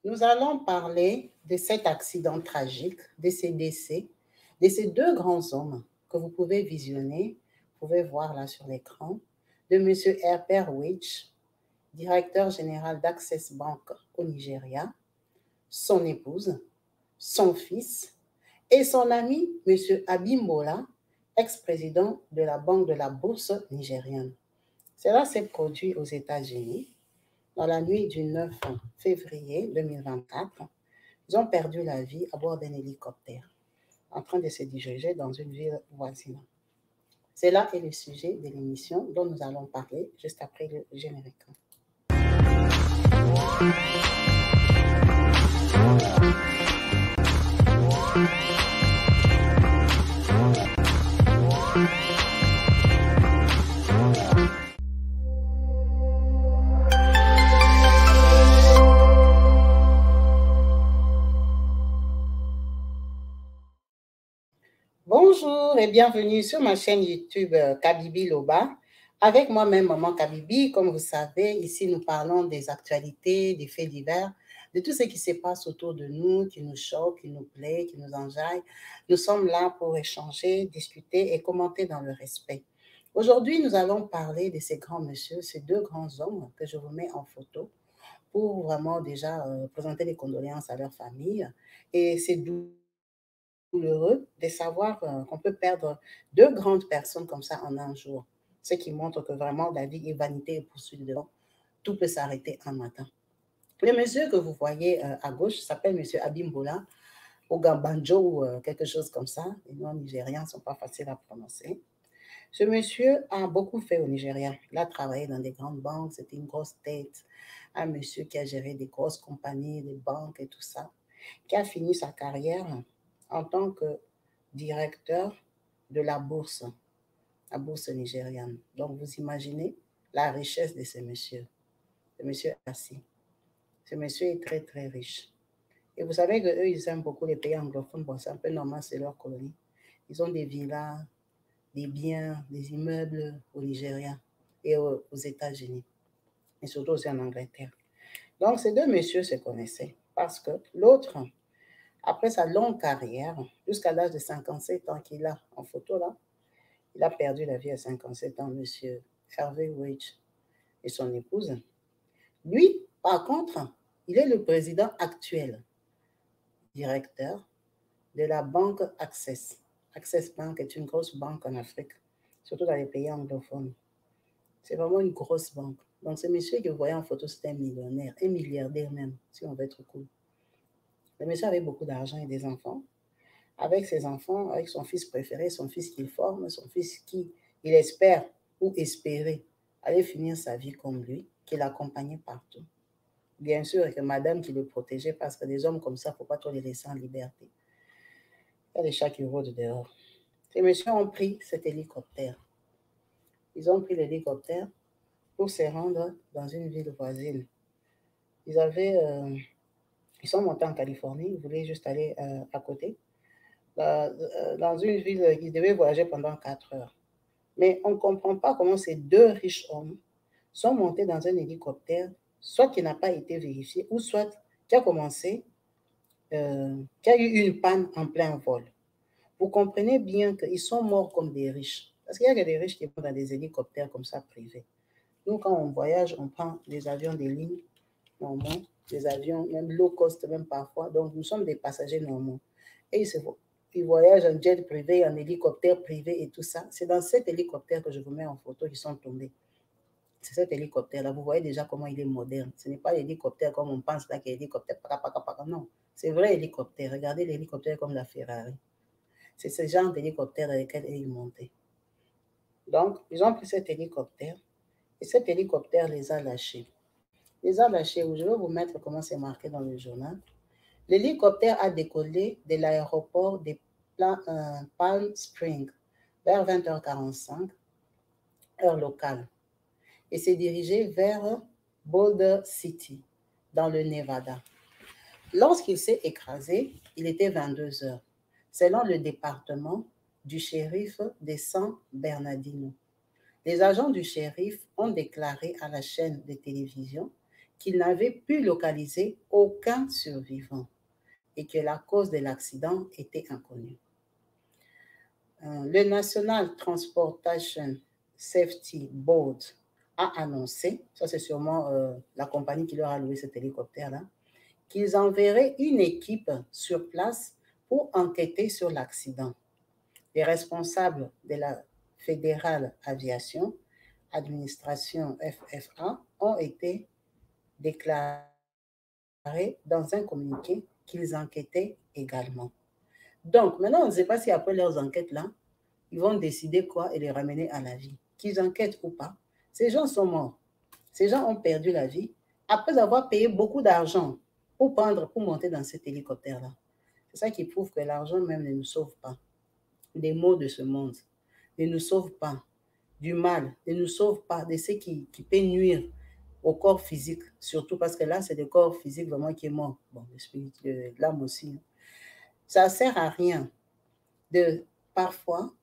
Nous allons parler de cet accident tragique, de ces décès, de ces deux grands hommes que vous pouvez visionner, vous pouvez voir là sur l'écran, de M. Herbert Witch, directeur général d'Access Bank au Nigeria, son épouse, son fils et son ami M. Abimbola, ex-président de la Banque de la Bourse nigérienne. Cela s'est produit aux États-Unis dans la nuit du 9 février 2024. Ils ont perdu la vie à bord d'un hélicoptère en train de se diriger dans une ville voisine. C'est là est le sujet de l'émission dont nous allons parler juste après le générique. Bonjour et bienvenue sur ma chaîne YouTube Kabibi Loba. Avec moi-même, Maman Kabibi. Comme vous savez, ici nous parlons des actualités, des faits divers, de tout ce qui se passe autour de nous, qui nous choque, qui nous plaît, qui nous enjaille. Nous sommes là pour échanger, discuter et commenter dans le respect. Aujourd'hui, nous allons parler de ces grands messieurs, ces deux grands hommes que je vous mets en photo pour vraiment déjà présenter les condoléances à leur famille. Et c'est douloureux de savoir qu'on peut perdre deux grandes personnes comme ça en un jour. Ce qui montre que vraiment la vie est vanité et poursuite de l'homme. Tout peut s'arrêter un matin. Le monsieur que vous voyez à gauche s'appelle monsieur Abimbola Ogambanjo ou quelque chose comme ça. Les noms nigériens ne sont pas faciles à prononcer. Ce monsieur a beaucoup fait au Nigeria. Il a travaillé dans des grandes banques, c'était une grosse tête. Un monsieur qui a géré des grosses compagnies, des banques et tout ça, qui a fini sa carrière en tant que directeur de la bourse nigériane. Donc, vous imaginez la richesse de ce monsieur. Ce monsieur assis. Ce monsieur est très, très riche. Et vous savez qu'eux, ils aiment beaucoup les pays anglophones. Bon, c'est un peu normal, c'est leur colonie. Ils ont des villas, des biens, des immeubles au Nigeria et aux États-Unis. Et surtout aussi en Angleterre. Donc, ces deux messieurs se connaissaient parce que l'autre, après sa longue carrière, jusqu'à l'âge de 57 ans qu'il a en photo là, il a perdu la vie à 57 ans, monsieur Hervé Witch et son épouse. Lui, par contre, il est le président actuel, directeur de la banque Access. Access Bank est une grosse banque en Afrique, surtout dans les pays anglophones. C'est vraiment une grosse banque. Donc, ce monsieur que vous voyez en photo, c'est un millionnaire, un milliardaire même, si on veut être cool. Le monsieur avait beaucoup d'argent et des enfants. Avec ses enfants, avec son fils préféré, son fils qu'il forme, son fils qui, il espère ou espérait aller finir sa vie comme lui, qui l'accompagnait partout. Bien sûr, que madame qui le protégeait, parce que des hommes comme ça, il ne faut pas trop les laisser en liberté. Il y a des chats qui rôdent dehors. Ces messieurs ont pris cet hélicoptère. Ils ont pris l'hélicoptère pour se rendre dans une ville voisine. Ils sont montés en Californie, ils voulaient juste aller à côté. Dans une ville, ils devaient voyager pendant 4 heures. Mais on ne comprend pas comment ces deux riches hommes sont montés dans un hélicoptère, soit qui n'a pas été vérifié, ou soit qui a commencé, qui a eu une panne en plein vol. Vous comprenez bien qu'ils sont morts comme des riches. Parce qu'il y a des riches qui vont dans des hélicoptères comme ça privés. Nous, quand on voyage, on prend des avions des lignes normaux, des avions même low cost même parfois. Donc, nous sommes des passagers normaux. Et ils voyagent en jet privé, en hélicoptère privé et tout ça. C'est dans cet hélicoptère que je vous mets en photo qu'ils sont tombés. C'est cet hélicoptère-là. Vous voyez déjà comment il est moderne. Ce n'est pas l'hélicoptère comme on pense là, qu'il y a hélicoptère. Non, c'est vrai hélicoptère. Regardez l'hélicoptère comme la Ferrari. C'est ce genre d'hélicoptère dans lequel ils montaient. Donc, ils ont pris cet hélicoptère et cet hélicoptère les a lâchés. Les a lâchés, je vais vous mettre comment c'est marqué dans le journal. L'hélicoptère a décollé de l'aéroport de Palm Springs vers 20h45, heure locale, et s'est dirigé vers Boulder City, dans le Nevada. Lorsqu'il s'est écrasé, il était 22h, selon le département du shérif de San Bernardino. Les agents du shérif ont déclaré à la chaîne de télévision qu'ils n'avaient pu localiser aucun survivant et que la cause de l'accident était inconnue. Le National Transportation Safety Board a annoncé, ça c'est sûrement la compagnie qui leur a loué cet hélicoptère-là, qu'ils enverraient une équipe sur place pour enquêter sur l'accident. Les responsables de la Fédérale Aviation, administration FFA, ont été déclarés dans un communiqué qu'ils enquêtaient également. Donc, maintenant, on ne sait pas si après leurs enquêtes-là, ils vont décider quoi et les ramener à la vie. Qu'ils enquêtent ou pas, ces gens sont morts. Ces gens ont perdu la vie après avoir payé beaucoup d'argent pour monter dans cet hélicoptère-là. C'est ça qui prouve que l'argent même ne nous sauve pas. Des maux de ce monde ne nous sauve pas. Du mal ne nous sauve pas de ce qui peut nuire au corps physique, surtout parce que là, c'est le corps physique vraiment qui est mort. Bon, l'âme aussi. Ça ne sert à rien de, parfois,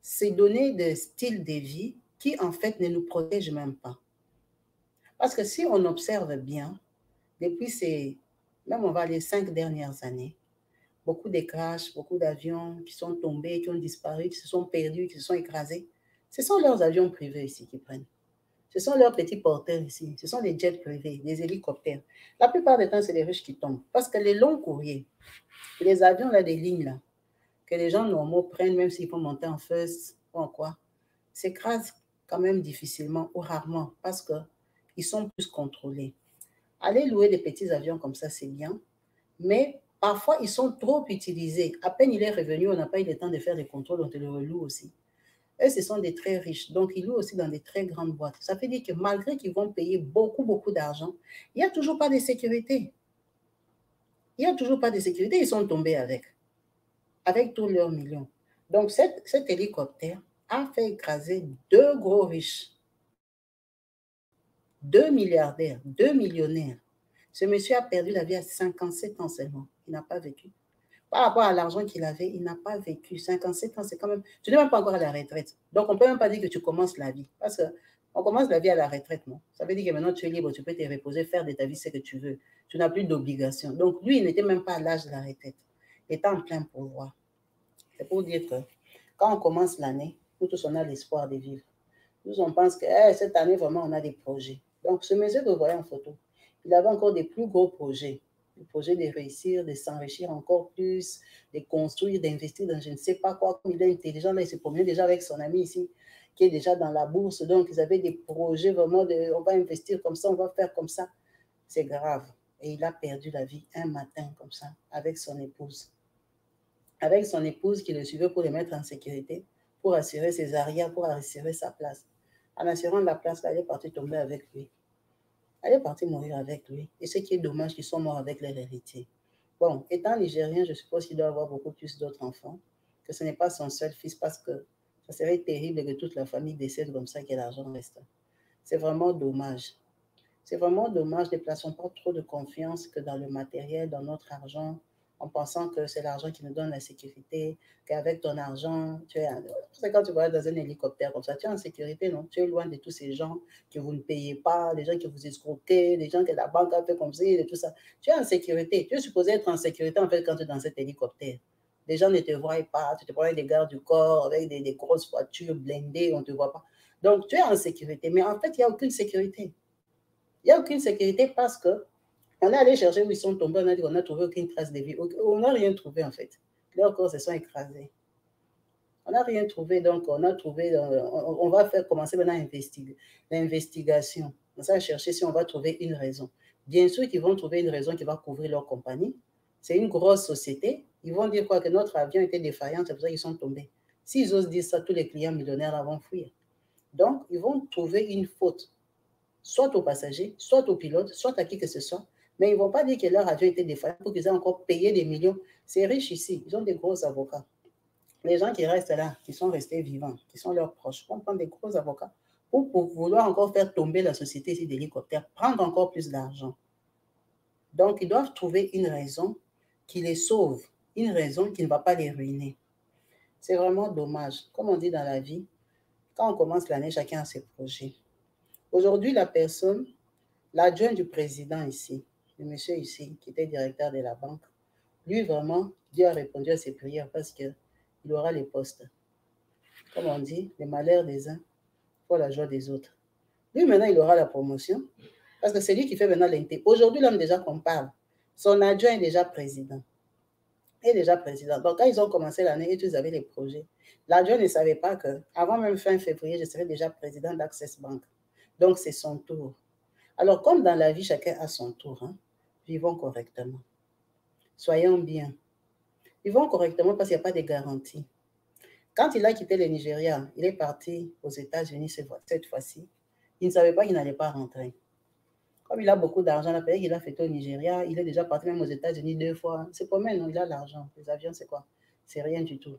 se donner des styles de vie qui, en fait, ne nous protègent même pas. Parce que si on observe bien, depuis même on va les 5 dernières années, beaucoup de crashs, beaucoup d'avions qui sont tombés, qui ont disparu, qui se sont perdus, qui se sont écrasés, ce sont leurs avions privés ici qui prennent. Ce sont leurs petits porteurs ici. Ce sont des jets privés, des hélicoptères. La plupart du temps, c'est les riches qui tombent. Parce que les longs courriers, les avions, là, des lignes, là, que les gens normaux prennent, même s'ils vont monter en first ou en quoi, s'écrasent quand même difficilement ou rarement parce qu'ils sont plus contrôlés. Aller louer des petits avions comme ça, c'est bien, mais parfois, ils sont trop utilisés. À peine il est revenu, on n'a pas eu le temps de faire des contrôles, on te le reloue aussi. Eux, ce sont des très riches, donc ils louent aussi dans des très grandes boîtes. Ça veut dire que malgré qu'ils vont payer beaucoup, beaucoup d'argent, il n'y a toujours pas de sécurité. Il n'y a toujours pas de sécurité, ils sont tombés avec tous leurs millions. Donc cet hélicoptère a fait écraser 2 gros riches, 2 milliardaires, 2 millionnaires. Ce monsieur a perdu la vie à 57 ans seulement. Il n'a pas vécu. Par rapport à l'argent qu'il avait, il n'a pas vécu. 57 ans, c'est quand même... Tu n'es même pas encore à la retraite. Donc, on ne peut même pas dire que tu commences la vie. Parce qu'on commence la vie à la retraite, non? Ça veut dire que maintenant, tu es libre, tu peux te reposer, faire de ta vie ce que tu veux. Tu n'as plus d'obligation. Donc, lui, il n'était même pas à l'âge de la retraite. Il était en plein pouvoir. C'est pour dire que quand on commence l'année, nous tous, on a l'espoir de vivre. Nous, on pense que cette année, vraiment, on a des projets. Donc, ce monsieur que vous voyez en photo, il avait encore des plus gros projets. Le projet de réussir, de s'enrichir encore plus, de construire, d'investir dans je ne sais pas quoi. Comme il est intelligent, là, il se promenait déjà avec son ami ici, qui est déjà dans la bourse. Donc, ils avaient des projets vraiment de on va investir comme ça, on va faire comme ça. C'est grave. Et il a perdu la vie un matin comme ça, avec son épouse. Avec son épouse qui le suivait pour le mettre en sécurité, pour assurer ses arrières, pour assurer sa place. En assurant la place, elle est partie tomber avec lui. Elle est partie mourir avec lui. Et ce qui est dommage, qu'ils sont morts avec leur héritier. Bon, étant nigérien, je suppose qu'il doit avoir beaucoup plus d'autres enfants, que ce n'est pas son seul fils, parce que ça serait terrible que toute la famille décède comme ça, que l'argent reste. C'est vraiment dommage. C'est vraiment dommage. Ne plaçons pas trop de confiance que dans le matériel, dans notre argent, en pensant que c'est l'argent qui nous donne la sécurité, qu'avec ton argent, tu es... C'est quand tu vas dans un hélicoptère comme ça, tu es en sécurité, non? Tu es loin de tous ces gens que vous ne payez pas, des gens qui vous escroquez, des gens que la banque a fait comme ça, et tout ça. Tu es en sécurité. Tu es supposé être en sécurité, en fait, quand tu es dans cet hélicoptère. Les gens ne te voient pas, tu te prends avec des gardes du corps, avec des grosses voitures blindées, on ne te voit pas. Donc, tu es en sécurité. Mais en fait, il n'y a aucune sécurité. Il n'y a aucune sécurité parce que on est allé chercher où ils sont tombés, on a dit qu'on n'a trouvé aucune trace de vie. On n'a rien trouvé en fait. Leurs corps se sont écrasés. On n'a rien trouvé, donc on a trouvé, on va commencer maintenant à investiguer. L'investigation. On va chercher si on va trouver une raison. Bien sûr qu'ils vont trouver une raison qui va couvrir leur compagnie. C'est une grosse société. Ils vont dire quoi? Que notre avion était défaillant, c'est pour ça qu'ils sont tombés. S'ils osent dire ça, tous les clients millionnaires vont fuir. Donc, ils vont trouver une faute, soit aux passagers, soit aux pilotes, soit à qui que ce soit. Mais ils ne vont pas dire que leur avion était défaillant pour qu'ils aient encore payé des millions. C'est riche ici, ils ont des gros avocats. Les gens qui restent là, qui sont restés vivants, qui sont leurs proches, vont prendre des gros avocats pour vouloir encore faire tomber la société ici d'hélicoptères, prendre encore plus d'argent. Donc, ils doivent trouver une raison qui les sauve, une raison qui ne va pas les ruiner. C'est vraiment dommage. Comme on dit dans la vie, quand on commence l'année, chacun a ses projets. Aujourd'hui, la personne L'adjoint du président ici, le monsieur ici, qui était directeur de la banque, lui, vraiment, Dieu a répondu à ses prières parce qu'il aura les postes. Comme on dit, les malheurs des uns pour la joie des autres. Lui, maintenant, il aura la promotion parce que c'est lui qui fait maintenant l'inté. Aujourd'hui, l'homme déjà qu'on parle, son adjoint est déjà président. Est déjà président. Donc, quand ils ont commencé l'année et ils avaient les projets, l'adjoint ne savait pas que, avant même fin février, je serais déjà président d'Access Bank. Donc, c'est son tour. Alors, comme dans la vie, chacun a son tour. Hein, vivons correctement. Soyons bien. Vivons correctement parce qu'il n'y a pas de garantie. Quand il a quitté le Nigeria, il est parti aux États-Unis cette fois-ci. Il ne savait pas qu'il n'allait pas rentrer. Comme il a beaucoup d'argent, la période qu'il a fait au Nigeria, il est déjà parti même aux États-Unis 2 fois. C'est pas mal, non? Il a l'argent. Les avions, c'est quoi? C'est rien du tout.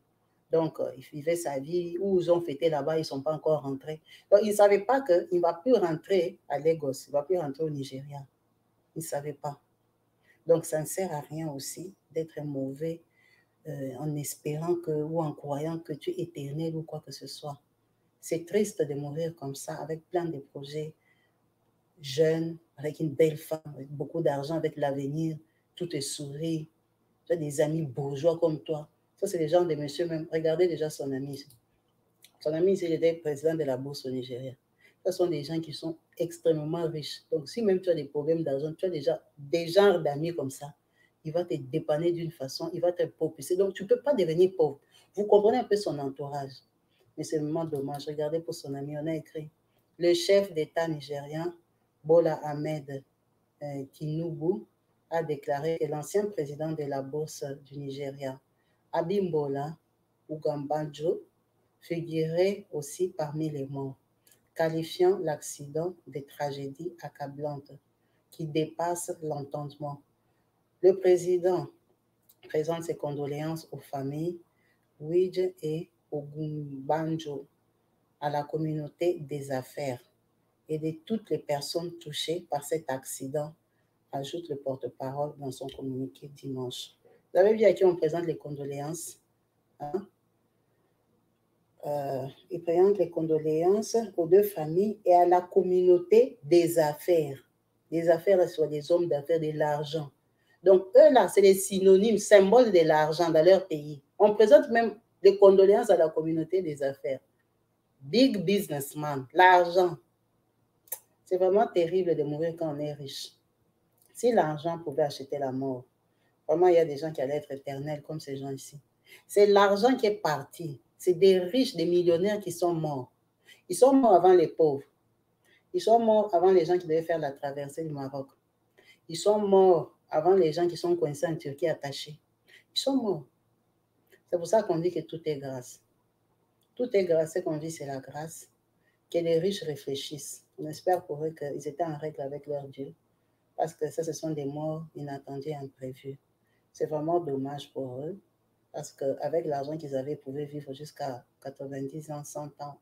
Donc, il vivait sa vie. Où ils ont fêté là-bas, ils ne sont pas encore rentrés. Donc, il ne savait pas qu'il ne va plus rentrer à Lagos. Il ne va plus rentrer au Nigeria. Il ne savait pas. Donc, ça ne sert à rien aussi d'être mauvais en espérant que, ou en croyant que tu es éternel ou quoi que ce soit. C'est triste de mourir comme ça, avec plein de projets, jeune, avec une belle femme, avec beaucoup d'argent, avec l'avenir, tout te sourit. Tu as des amis bourgeois comme toi. Ça, c'est les gens de monsieur même. Regardez déjà son ami. Son ami, il était président de la bourse au Nigeria. Ce sont des gens qui sont extrêmement riches. Donc, si même tu as des problèmes d'argent, tu as déjà des genres d'amis comme ça. Il va te dépanner d'une façon, il va te propulser. Donc, tu ne peux pas devenir pauvre. Vous comprenez un peu son entourage. Mais c'est vraiment dommage. Regardez pour son ami, on a écrit le chef d'État nigérien, Bola Ahmed Tinubu, a déclaré que l'ancien président de la bourse du Nigeria, Abimbola Ugambanjo, figurait aussi parmi les morts, qualifiant l'accident de tragédie accablante qui dépasse l'entendement. Le président présente ses condoléances aux familles Widj et Ogumbanjo, à la communauté des affaires et de toutes les personnes touchées par cet accident, ajoute le porte-parole dans son communiqué dimanche. Vous avez vu à qui on présente les condoléances, hein? Il présente les condoléances aux deux familles et à la communauté des affaires. Les affaires, soit des hommes d'affaires, de l'argent. Donc, eux, là, c'est les synonymes, symboles de l'argent dans leur pays. On présente même les condoléances à la communauté des affaires. Big businessman, l'argent. C'est vraiment terrible de mourir quand on est riche. Si l'argent pouvait acheter la mort, vraiment, il y a des gens qui allaient être éternels comme ces gens ici. C'est l'argent qui est parti. C'est des riches, des millionnaires qui sont morts. Ils sont morts avant les pauvres. Ils sont morts avant les gens qui devaient faire la traversée du Maroc. Ils sont morts avant les gens qui sont coincés en Turquie attachés. Ils sont morts. C'est pour ça qu'on dit que tout est grâce. Tout est grâce. Ce qu'on dit, c'est la grâce. Que les riches réfléchissent. On espère pour eux qu'ils étaient en règle avec leur Dieu. Parce que ça, ce sont des morts inattendus et imprévus. C'est vraiment dommage pour eux. Parce qu'avec l'argent qu'ils avaient, ils pouvaient vivre jusqu'à 90 ans, 100 ans,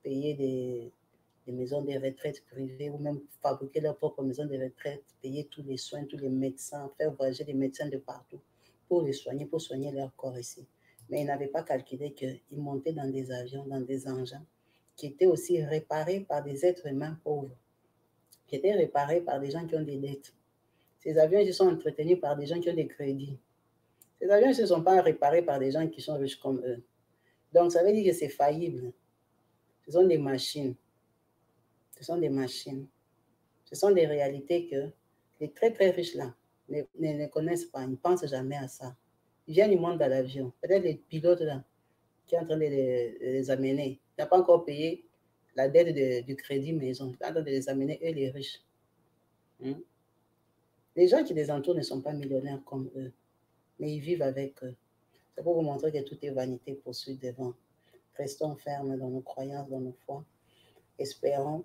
payer des maisons de retraite privées ou même fabriquer leur propre maison de retraite, payer tous les soins, tous les médecins, faire voyager des médecins de partout pour les soigner, pour soigner leur corps ici. Mais ils n'avaient pas calculé qu'ils montaient dans des avions, dans des engins qui étaient aussi réparés par des êtres humains pauvres, qui étaient réparés par des gens qui ont des dettes. Ces avions, ils sont entretenus par des gens qui ont des crédits. Ces avions ne sont pas réparés par des gens qui sont riches comme eux. Donc, ça veut dire que c'est faillible. Ce sont des machines. Ce sont des machines. Ce sont des réalités que les très très riches là ne connaissent pas. Ils ne pensent jamais à ça. Ils viennent, ils montent dans l'avion. Peut-être les pilotes là, qui sont en train de les amener, ils n'ont pas encore payé la dette du crédit maison. Ils sont en train de les amener, eux les riches. Les gens qui les entourent ne sont pas millionnaires comme eux, mais ils vivent avec eux. C'est pour vous montrer que tout est vanité poursuite devant. Restons fermes dans nos croyances, dans nos foi. Espérons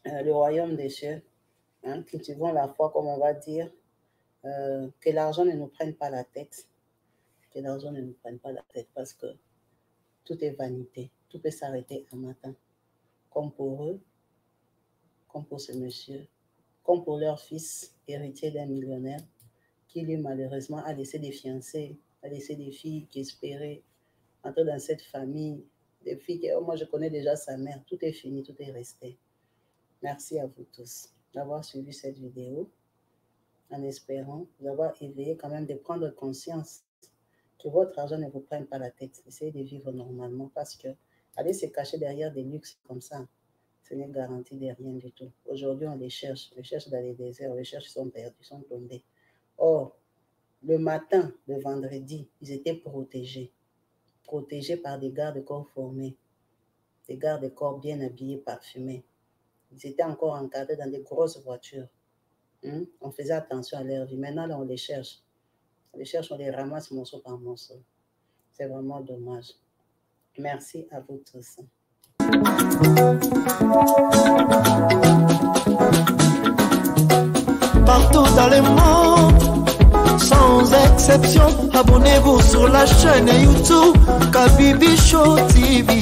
le royaume des cieux. Cultivons la foi, comme on va dire. Que l'argent ne nous prenne pas la tête. Que l'argent ne nous prenne pas la tête parce que tout est vanité. Tout peut s'arrêter un matin. Comme pour eux, comme pour ce monsieur, comme pour leur fils, héritier d'un millionnaire, qui lui malheureusement a laissé des fiancés, a laissé des filles qui espéraient entrer dans cette famille. Des filles que moi je connais déjà sa mère. Tout est fini, tout est resté. Merci à vous tous. d'avoir suivi cette vidéo, en espérant vous avoir éveillé quand même de prendre conscience que votre argent ne vous prenne pas la tête. Essayez de vivre normalement parce que aller se cacher derrière des luxes comme ça, ce n'est garanti de rien du tout. Aujourd'hui, on les cherche dans les déserts, on les cherche, ils sont perdus, ils sont tombés. Or, le matin de vendredi, ils étaient protégés par des gardes-corps formés, des gardes-corps bien habillés, parfumés. Ils étaient encore encadrés dans des grosses voitures. On faisait attention à leur vie. Maintenant, là, on les cherche. On les cherche, on les ramasse morceau par morceau. C'est vraiment dommage. Merci à vous tous. Partout dans le monde, sans exception, abonnez-vous sur la chaîne YouTube Kabibi Show TV.